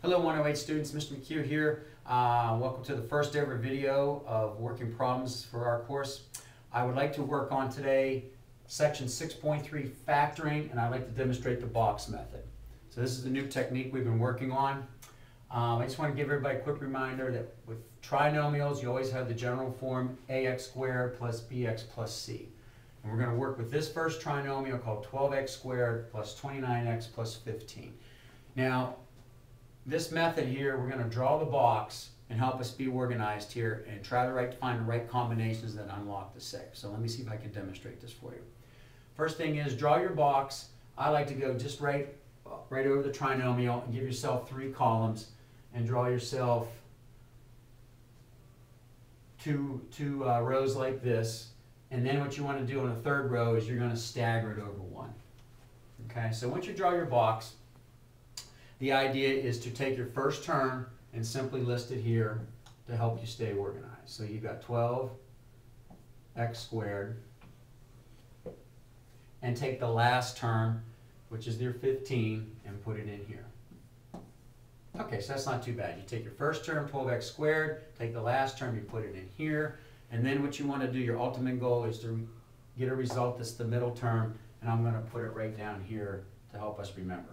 Hello 108 students, Mr. McCue here. Welcome to the first ever video of working problems for our course. I would like to work on today section 6.3 factoring, and I'd like to demonstrate the box method. So this is the new technique we've been working on. I just want to give everybody a quick reminder that with trinomials you always have the general form ax squared plus bx plus c. And we're going to work with this first trinomial called 12x squared plus 29x plus 15. Now, this method here, we're going to draw the box and help us be organized here and try to find the right combinations that unlock the safe. So let me see if I can demonstrate this for you. First thing is draw your box. I like to go just right over the trinomial and give yourself 3 columns and draw yourself two rows like this. And then what you want to do on the third row is you're going to stagger it over 1. Okay, so once you draw your box, the idea is to take your first term and simply list it here to help you stay organized. So you've got 12x squared, and take the last term, which is your 15, and put it in here. Okay, so that's not too bad. You take your first term, 12x squared, take the last term, you put it in here, and then what you want to do, your ultimate goal is to get a result that's the middle term, and I'm going to put it right down here to help us remember.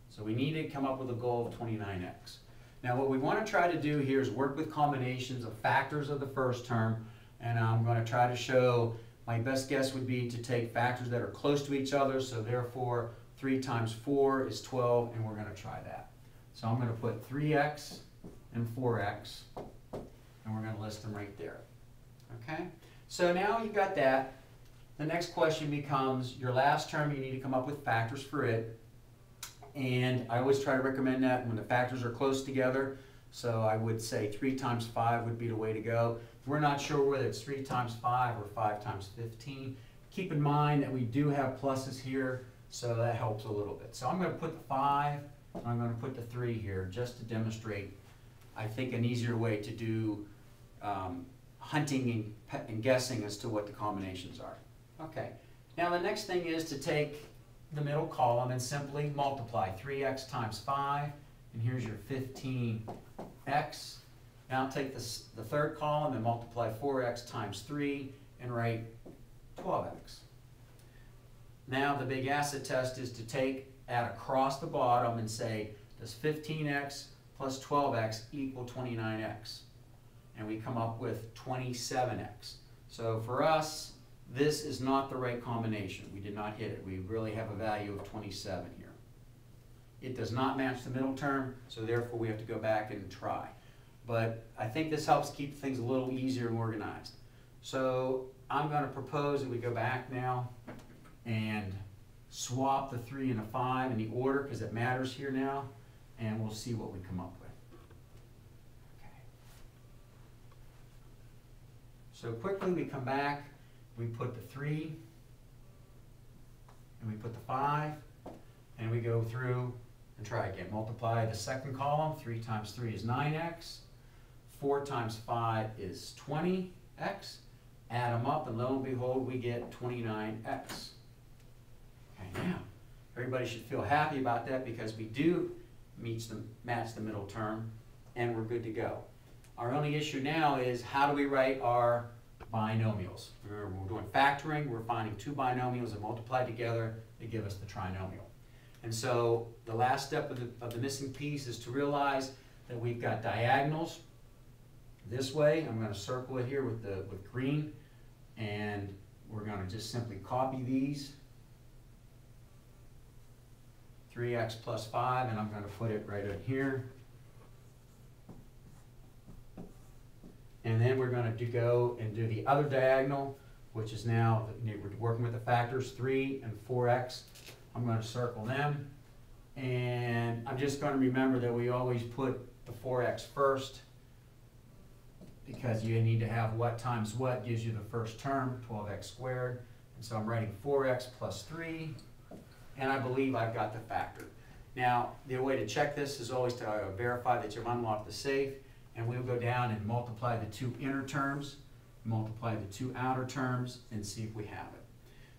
So we need to come up with a goal of 29x. Now what we want to try to do here is work with combinations of factors of the first term, and I'm going to try to show, my best guess would be to take factors that are close to each other, so therefore 3 times 4 is 12, and we're going to try that. So I'm going to put 3x and 4x, and we're going to list them right there. Okay? So now you've got that. The next question becomes, your last term, you need to come up with factors for it. And I always try to recommend that when the factors are close together. So I would say 3 times 5 would be the way to go. If we're not sure whether it's 3 times 5 or 5 times 15, keep in mind that we do have pluses here, so that helps a little bit. So I'm going to put the 5, and I'm going to put the 3 here just to demonstrate, I think, an easier way to do hunting and guessing as to what the combinations are. Okay, now the next thing is to take the middle column and simply multiply 3x times 5, and here's your 15x. Now take the third column and multiply 4x times 3 and write 12x. Now the big acid test is to add across the bottom and say, does 15x plus 12x equal 29x? And we come up with 27x. So for us, this is not the right combination. We did not hit it. We really have a value of 27 here. It does not match the middle term, so therefore we have to go back and try. But I think this helps keep things a little easier and organized. So I'm going to propose that we go back now and swap the 3 and the 5 in the order, because it matters here now, and we'll see what we come up with. Okay. So quickly we come back. We put the 3, and we put the 5, and we go through and try again. Multiply the second column. 3 times 3 is 9x. 4 times 5 is 20x. Add them up, and lo and behold, we get 29x. Okay, now, everybody should feel happy about that because we do match the middle term, and we're good to go. Our only issue now is how do we write our binomials. Remember, we're doing factoring, we're finding 2 binomials that multiply together to give us the trinomial. And so the last step of the missing piece is to realize that we've got diagonals this way. I'm going to circle it here with green, and we're going to just simply copy these. 3x plus 5, and I'm going to put it right in here. And then we're going to go and do the other diagonal, which is now, we're working with the factors 3 and 4x. I'm going to circle them. And I'm just going to remember that we always put the 4x first, because you need to have what times what gives you the first term, 12x squared. And so I'm writing 4x plus 3, and I believe I've got the factor. Now, the way to check this is always to verify that you've unlocked the safe. And we'll go down and multiply the 2 inner terms, multiply the 2 outer terms, and see if we have it.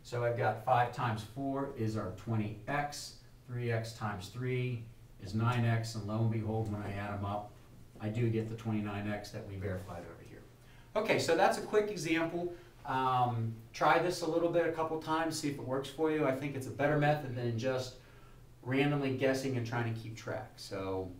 So I've got 5 times 4 is our 20x, 3x times 3 is 9x, and lo and behold, when I add them up, I do get the 29x that we verified over here. Okay, so that's a quick example. Try this a little bit, a couple times, see if it works for you. I think it's a better method than just randomly guessing and trying to keep track. So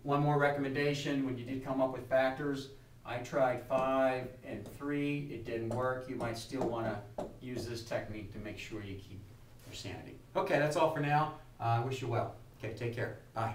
one more recommendation, when you did come up with factors, I tried 5 and 3, it didn't work. You might still want to use this technique to make sure you keep your sanity. Okay, that's all for now. I wish you well. Okay, take care. Bye.